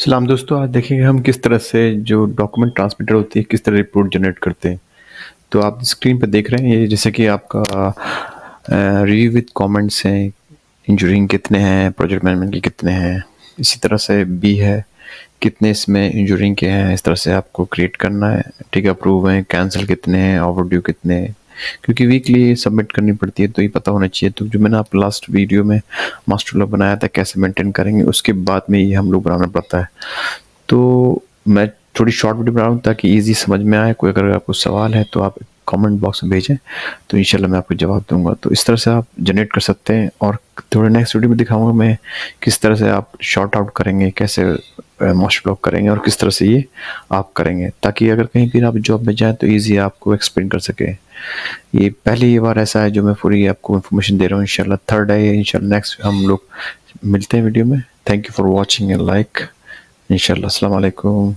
सलाम दोस्तों, आज देखेंगे हम किस तरह से जो डॉक्यूमेंट ट्रांसमीटर होती है किस तरह रिपोर्ट जनरेट करते हैं। तो आप स्क्रीन पर देख रहे हैं ये जैसे कि आपका रिव्यू विद कमेंट्स हैं, इंजूरिंग कितने हैं, प्रोजेक्ट मैनेजमेंट के कितने हैं, इसी तरह से बी है कितने इसमें इंजूरिंग के हैं। इस तरह से आपको क्रिएट करना है। ठीक है, अप्रूव है, कैंसिल कितने हैं, ओवरड्यू कितने हैं, क्योंकि वीकली सबमिट करनी पड़ती है तो ये पता होना चाहिए। तो जो मैंने आप लास्ट वीडियो में मास्टर लॉ बनाया था कैसे मेंटेन करेंगे, उसके बाद में ये हम लोग बनाना पड़ता है। तो मैं थोड़ी शॉर्ट वीडियो बना रहा हूँ ताकि इजी समझ में आए। कोई अगर आपको सवाल है तो आप कमेंट बॉक्स में भेजें, तो इंशाल्लाह मैं आपको जवाब दूंगा। तो इस तरह से आप जनरेट कर सकते हैं और थोड़े नेक्स्ट वीडियो में दिखाऊंगा मैं किस तरह से आप शॉर्ट आउट करेंगे, कैसे मास्टर ब्लॉक करेंगे और किस तरह से ये आप करेंगे, ताकि अगर कहीं भी आप जॉब में जाएं तो ईजी आपको एक्सप्लेन कर सके। ये पहली बार ऐसा है जो मैं पूरी आपको इन्फॉर्मेशन दे रहा हूँ। इंशाल्लाह थर्ड है, इंशाल्लाह नेक्स्ट हम लोग मिलते हैं वीडियो में। Thank you for watching and like. इंशाल्लाह। अस्सलाम वालेकुम।